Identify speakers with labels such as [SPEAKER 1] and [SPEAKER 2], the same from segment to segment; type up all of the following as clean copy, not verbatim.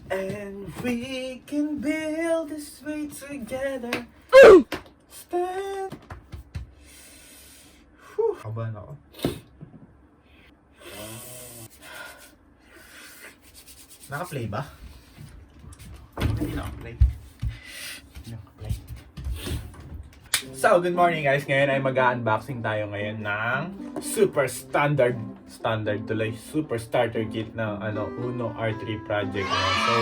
[SPEAKER 1] And we can build this way together. Stand. Kabahan ako. Naka-play ba? Hindi naka-play. So, good morning guys. Ngayon ay mag-unboxing tayo ngayon ng super standard super starter kit ng Uno R3 project. So,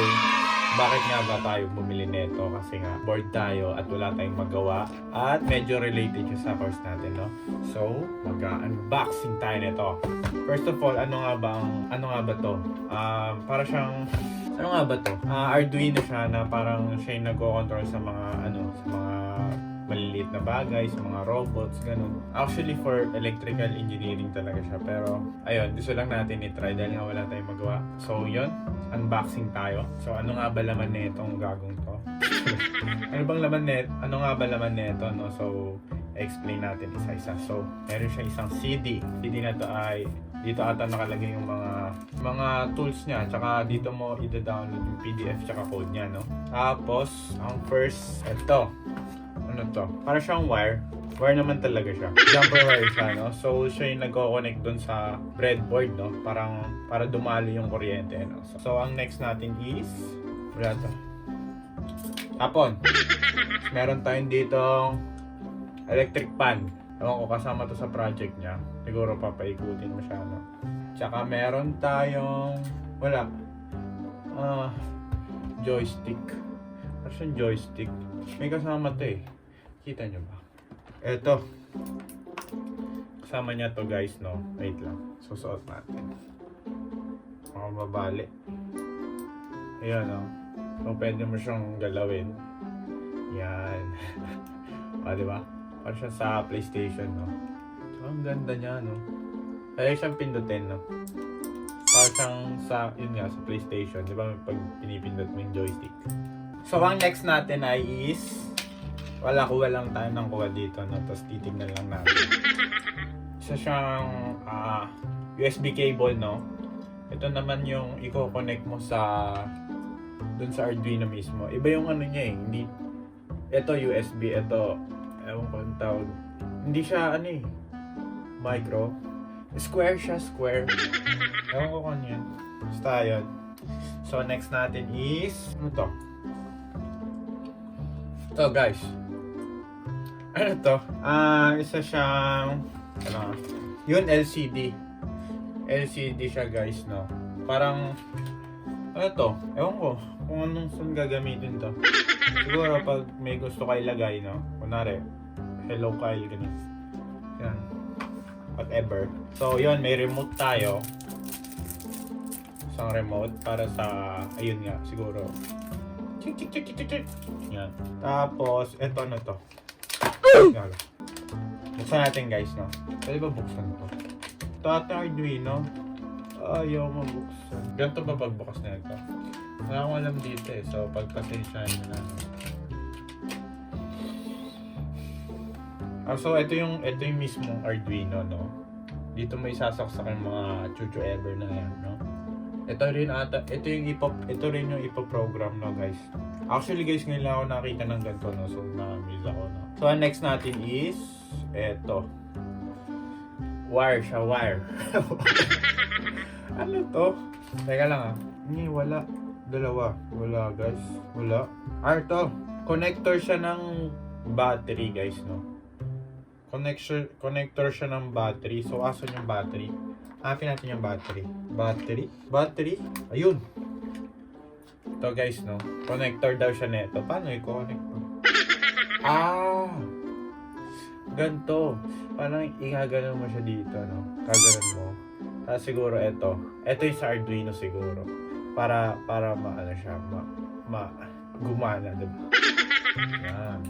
[SPEAKER 1] bakit nga ba tayo bumili nito? Kasi nga bored tayo at wala tayong magawa at medyo related siya sa course natin, no? So, mag-unboxing tayo nito. First of all, ano nga ba to? Para siyang ano nga ba to? Arduino siya na parang siya yung nagko-control sa mga sa mga maliliit na bagay, sa mga robots, ganun. Actually, for electrical engineering talaga siya. Pero, ayun, gusto lang natin i-try dahil nga wala tayong magawa. So, yun, unboxing tayo. So, ano nga ba laman na itong gagong to? Ano nga ba laman na ito, no? So, explain natin isa-isa. So, meron siya isang CD. CD na to ay, dito ata nakalagay yung mga tools niya. Tsaka dito mo i-download yung PDF tsaka code niya, no? Tapos, ang first, ito. Ano to? Para siyang wire. Wire naman talaga siya. Jumper wire siya, no? So, siya yung nagko-connect dun sa breadboard, no? Para dumalo yung kuryente, no? So, ang next natin is wala to. Tapon. Meron tayong ditong electric pan. Ewan ko, kasama to sa project niya. Siguro papaikutin mo siya, no? Tsaka meron tayong wala. Joystick. Ano siyang joystick? May kasama to eh. Kita nyo ba? Eto. Kasama niya to guys, no? Wait lang. Susuot natin. Mababali. Ayan, no? So, pwede mo siyang galawin. Yan. Diba? Parang siya sa PlayStation, no? So, ang ganda niya, no? Kaya siyang pindutin, no? Parang siyang yun nga, sa PlayStation. Diba? Pag pinipindot mo yung joystick. So, ang next natin ay is kuha lang tayo ng kuha dito, no? Tapos titignan lang natin. Isa siyang USB cable, no? Ito naman yung i-connect mo dun sa Arduino mismo. Iba yung niya eh. Hindi, ito USB, ito ewan ko ang tawag. Hindi siya micro. Square siya, square. Ewan ko kung ano yun. Basta yun. So, next natin is ano to? Ito guys. Ano to? Isa siyang yun, LCD. LCD siya guys, no? Parang ano to? Ewan ko kung anong saan gagamitin to. Siguro pag may gusto kayo ilagay, no? Kunwari, hello Kyle, ganun. Yan. Whatever. So, yun, may remote tayo. Isang remote para sa, ayun nga, siguro. Yan. Tapos, eto ano to? Buksan natin guys, no? Pwede ba buksan to? Ito ata Arduino. Ayaw mabuksan. Ganito ba pagbukas na ito? Wala akong alam dito eh. So, pagpasensyahan nyo na. So, ito yung mismong Arduino, no? Dito may sasaksak yung mga chuchu ever na yan, no? Ito rin yung ipoprogram, no, guys? Actually, guys, ngayon lang ako nakita ng ganito, no? So, na-amaze ako, no? So, ang next natin is eto. Wire siya, wire. Ano to? Teka lang, Hindi, wala. Dalawa. Wala, guys. Wala. Ito. Connector siya ng battery, guys, no? Connector siya ng battery. So, asan yung battery? Hanapin natin yung battery. Battery? Ayun. Ito guys, no? Connector daw siya neto. Paano i-connect to? Ganto. Parang igaganon mo siya dito, no? Kaganon mo. Tapos siguro ito. Ito yung sa Arduino siguro. Para siya. Gumana, diba? Yan.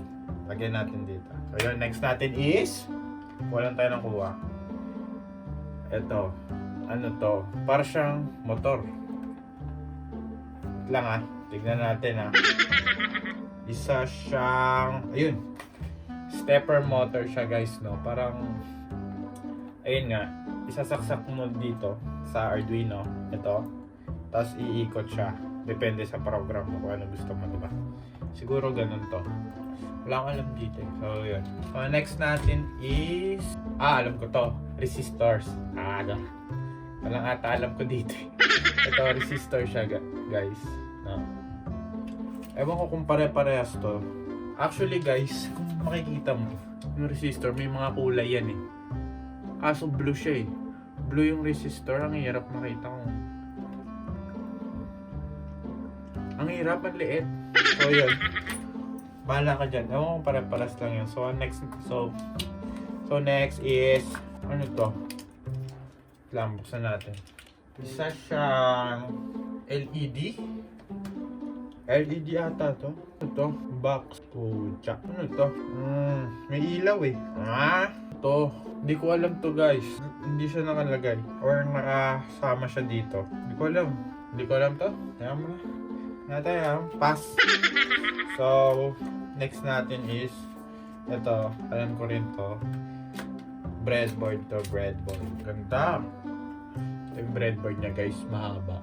[SPEAKER 1] Lagyan natin dito. So yun, next natin is walang tayo ng kuha. Ito. Ano to? Para siyang motor. Lang tignan natin Isa siyang ayun. Stepper motor siya guys, no? Parang ayun nga. Isasaksak mo dito sa Arduino. Ito. Tapos iikot siya. Depende sa program mo kung ano gusto mo, diba? Siguro ganun to. Wala akong alam dito. So, yun. So, next natin is... alam ko to. Resistors. Walang ata alam ko dito. Ito, resistor siya, guys. No? Ewan ko kung pare-parehas to. Actually, guys, kung makikita mo, yung resistor, may mga kulay yan eh. Kaso blue siya eh. Blue yung resistor. Ang hirap makita ko. Ang hirap, ang liit. So, yun. Bahala ka dyan. Ewan ko pare-paras lang yan. So, next is... ano to? Lang, buksan natin. Isa siyang LED. LED ata to. Ano to? Box. Pucha. Ano to? May ilaw eh. To. Hindi ko alam to, guys. Hindi siya nakalagay. Or nakasama siya dito. Hindi ko alam. Hindi ko alam to. Ayan mo na. Natin, pass. So, next natin is ito, alam ko rin to. Breadboard to, breadboard. Ganda. Yung breadboard niya, guys, mahaba.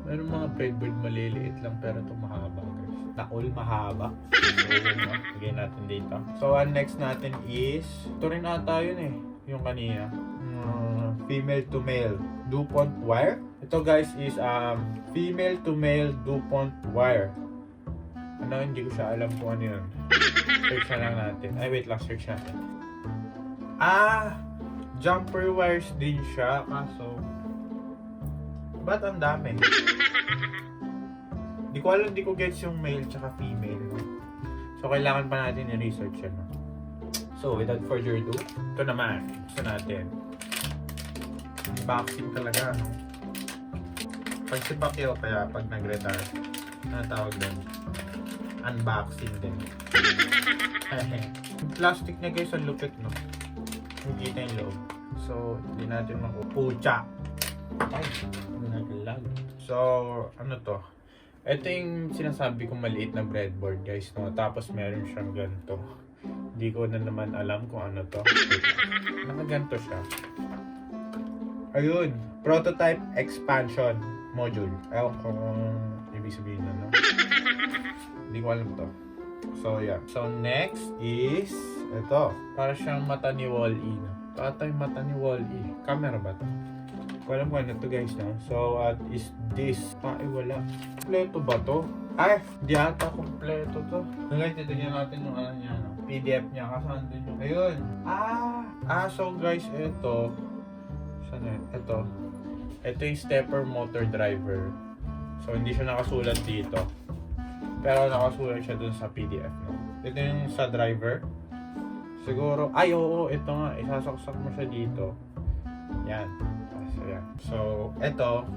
[SPEAKER 1] Meron mga breadboard maliliit lang pero ito mahaba, guys. All mahaba. So, yun, no? Lagay natin dito. So, next natin is ito rin ata yun eh. Yung kanina. Female to male DuPont wire. Ito, guys, is female to male DuPont wire. Ano, hindi ko siya alam kung ano yun. Search na lang natin. Ay, wait lang, search natin. Jumper wires din siya. Kaso, ba't ang dami? Di ko alam, di ko gets yung male tsaka female. No? So, kailangan pa natin i-research yan. No? So, without further ado, ito naman. Gusto natin. Unboxing talaga, no? Pag si Pacquiao, kaya pag nag-retire, ano tawag din? Unboxing din. Yung plastic niya, guys, ang lupit, no? Hindi kita yung loob. So, hindi natin makupucha. Ay, naglag. So, ano to? Ito yung sinasabi kong maliit na breadboard, guys, no? Tapos meron siyang ganito. Hindi ko na naman alam kung ano to. Nakaganto siya. Ayun, prototype expansion module. Ewan ko kung ibig sabihin na, no? Hindi ko alam to. So, yeah. So, next is ito. Para siyang mata ni Wall-E, no? Tatay mata ni Wall-E. Camera ba to? Ko alam ko ano to, guys, no? So, is this? Wala. Kompleto ba to? Ay, di ata kompleto to. Guys, titignan natin yung ano niya, no? PDF niya. Kasi andun yung... Ayun. So, guys, ito. Saan yun? Ito yung stepper motor driver. So, hindi siya nakasulat dito. Pero nakasulat siya dun sa PDF, no? Ito yung sa driver. Siguro, oo, ito nga. Isasaksak mo siya dito. Yan. So, yan. So, ito.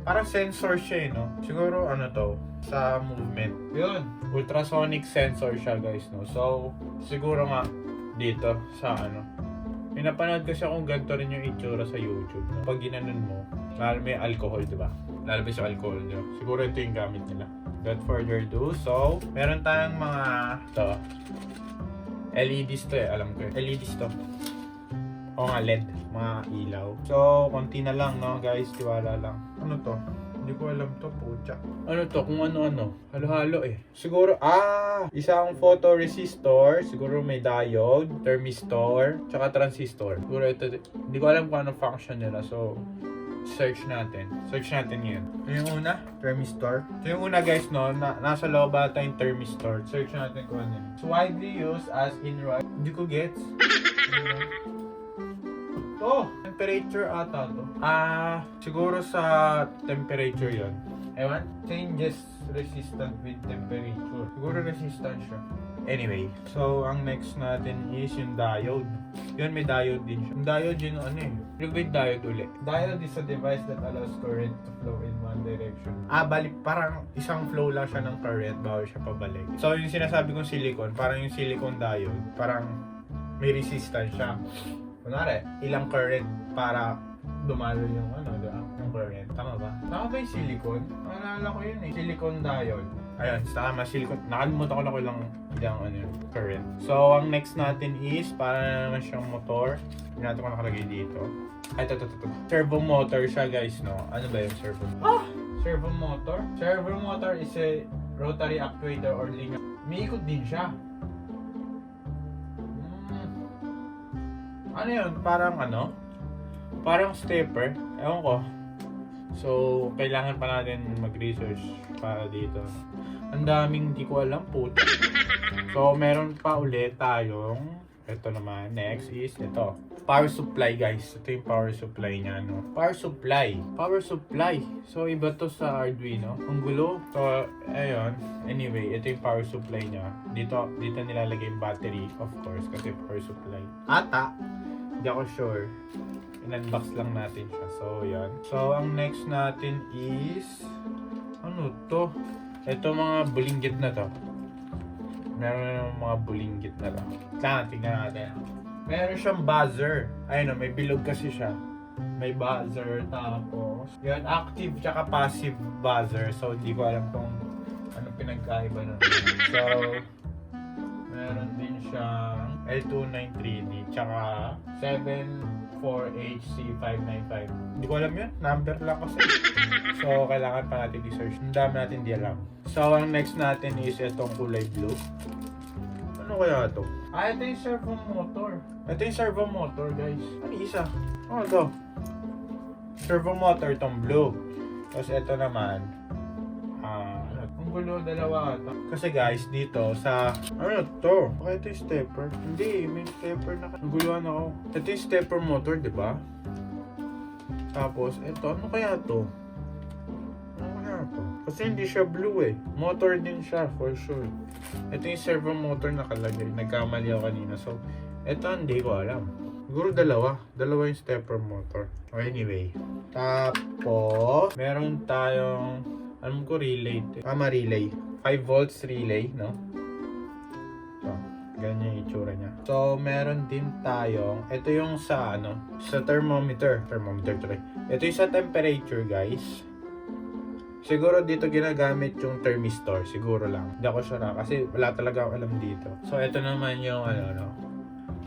[SPEAKER 1] Parang sensor siya, no? Siguro, ano to? Sa movement. Yun. Ultrasonic sensor siya, guys, no? So, siguro nga, dito, sa ano. Pinapanood kasi akong ganito rin yung itsura sa YouTube, no? Pag ginanon mo, lalo may alcohol, diba? Lalabas yung alcohol nyo. Siguro ito yung gamit nila. Without further ado, so, meron tayong mga, ito, LEDs to eh, alam ko eh. LEDs to. O nga, LED, mga ilaw. So, konti na lang, no, guys, tiwala lang. Ano to? Hindi ko alam to, pucha. Ano to? Kung ano-ano. Halo-halo eh. Siguro, isang photoresistor, siguro may diode, thermistor, tsaka transistor. Siguro ito, hindi ko alam kung ano function nila, so, search natin. Search natin yun. Ito yung una, thermistor. Ito yung una, guys, no, nasa loob ata yung thermistor. Search natin kung ano yun. It's widely used as in right. Hindi ko gets. Temperature ata to. Siguro sa temperature yon. Ewan? Changes resistant with temperature. Siguro resistant siya. Anyway, so ang next natin is yung diode. Yun, may diode din siya. Yung diode yun ano eh. Liquid diode ulit. Diode is a device that allows current to flow in one direction. Balik, parang isang flow lang siya ng current bago siya pabalik. So yung sinasabi kong silicone, parang yung silicone diode, parang may resistance siya. Kunwari, ilang current para dumalo yung ano, yung current. Tama ba? Tama ba yung silicone? Naalala ko yun eh. Silicone diode. Ayun, tama, silicone. Nakalimutan ko na lang yung current. So, ang next natin is, para naman siyang motor. Hindi natin ko nakalagay dito. Ay, ito. Servo motor siya, guys, no? Ano ba yung servo? Servo motor? Servo motor is a rotary actuator or linear. Umiikot din siya. Ano yun? Parang stepper. Ewan ko. So, kailangan pa natin mag-research para dito. Ang daming di ko alam po. So, meron pa ulit tayong, ito naman, next is ito. Power supply, guys. Ito yung power supply niya, no? Power supply. So, iba to sa Arduino. Ang gulo. So, ayun. Anyway, ito yung power supply niya. Dito nilalagay yung battery, of course, kasi power supply. Ata. Hindi ako sure. In-unbox lang natin siya. So, yan. So, ang next natin is, ano to? Ito mga bulinggit na to. Meron na mga bulinggit na to. Tingnan natin. Meron siyang buzzer. Ayun o, may bilog kasi siya. May buzzer, tapos yan, active tsaka passive buzzer. So, hindi ko alam kung ano pinagkaiba nun. So, meron din siyang L293D tsaka 74HC595. Hindi ko alam yun. Number lang kasi. So, kailangan pa natin i-search. Ang dami natin di alam. So, ang next natin is itong kulay blue. Ano kaya ito? Ito yung servo motor. Ito yung servo motor, guys. Ano isa? Ano ito? Servo motor itong blue. Tapos ito naman, ang gulo, dalawa ata. Kasi guys, dito sa, ano to? Baka ito yung stepper. Hindi, may stepper na. Ang guluhan ako. Ito yung stepper motor, di ba? Tapos, ito, ano kaya to? Kasi hindi siya blue eh. Motor din siya, for sure. Ito yung servo motor nakalagay. Nagkamali ako kanina. So, ito hindi ko alam. Siguro dalawa. Dalawa yung stepper motor. Anyway. Tapos, meron tayong, alam ko relay. Relay. 5 volts relay, no? So, ganyan yung itsura niya. So, meron din tayong, ito yung sa, sa thermometer. Ito yung sa temperature, guys. Siguro dito ginagamit yung thermistor, siguro lang. Hindi ako sure kasi wala talaga ako alam dito. So ito naman yung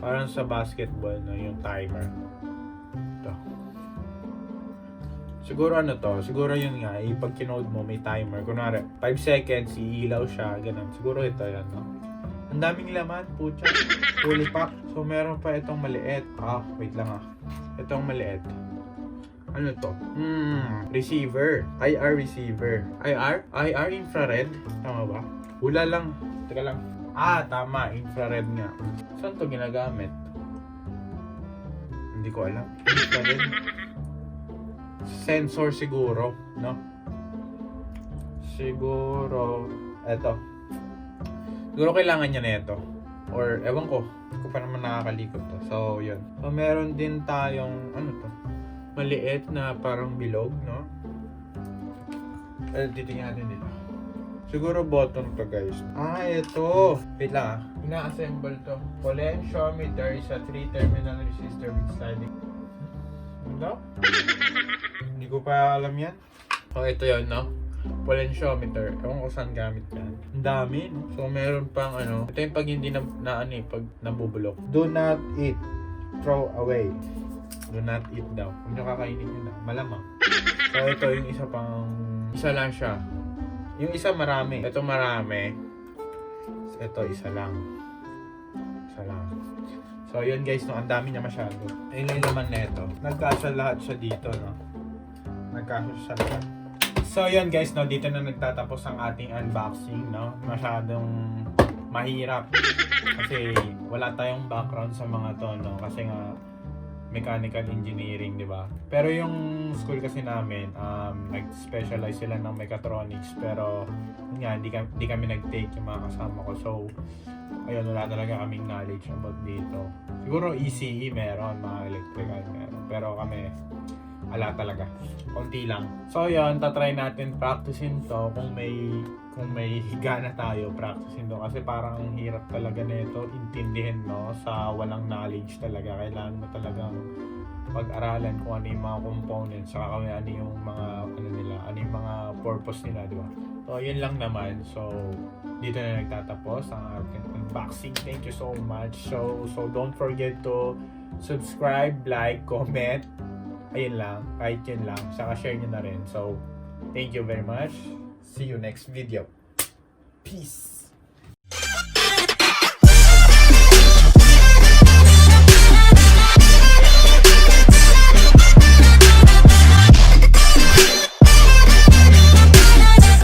[SPEAKER 1] parang sa basketball, yung timer. Ito. Siguro to, siguro yun nga, pag kinode mo may timer. Kunwari, 5 seconds, iilaw siya, ganun. Siguro ito yan, no? Ang daming laman, putya. Fully pack. So meron pa itong maliit. Wait lang Itong maliit. Ano to? Receiver. IR receiver. IR infrared. Tama ba? Hula lang. Teka lang. Tama. Infrared nga. Saan to ginagamit? Hindi ko alam. Infrared. Sensor siguro. No? Siguro. Eto. Siguro kailangan niya na ito. Or ewan ko. Hindi ko pa naman nakakalikot to. So, yun. So, meron din tayong ano to? Maliit na parang bilog, no? Titingnan natin dito. Siguro button to, guys. Ito. Wait lang Ina-assemble to. Potentiometer is a 3-terminal resistor with sliding. Ano? Hindi ko pa alam yan. Ito yun, no? Potentiometer. Ewan ko saan gamit yan. Ang dami, no? So, meron pang Ito yung pag hindi pag nabubulok. Do not eat. Throw away. Do not eat daw. Kung nyo kakainin nyo na, malamang. So, ito yung isa lang siya. Yung isa marami. Ito marami. Ito isa lang. So, yun guys, ang dami niya masyado. Ayun yung laman na ito. Nagkasya lahat siya dito, no? Nagkasya siya lahat. So, yun guys, no? Dito na nagtatapos ang ating unboxing, no? Masyadong mahirap. Kasi wala tayong background sa mga to, no? Kasi nga, mechanical engineering, di ba? Pero yung school kasi namin, nag-specialize sila ng mechatronics, pero yun nga, di kami nag-take yung mga kasama ko. So, ayun, wala talaga kaming knowledge about dito. Siguro ECE meron, mga electrical meron, pero kami, wala talaga. Konti lang. So, yun, tatry natin practicein to kung may higa na tayo, practicein to. Kasi parang ang hirap talaga nito intindihin, no? Sa walang knowledge talaga. Kailangan mo talagang pag-aralan kung ano yung mga components, saka ano yung mga, ano yung mga purpose nila, di ba? So, yun lang naman. So, dito na nagtatapos ang ating unboxing. Thank you so much. So don't forget to subscribe, like, comment. Ayun lang. Kahit yun lang. Saka share nyo na rin. So, thank you very much. See you next video. Peace!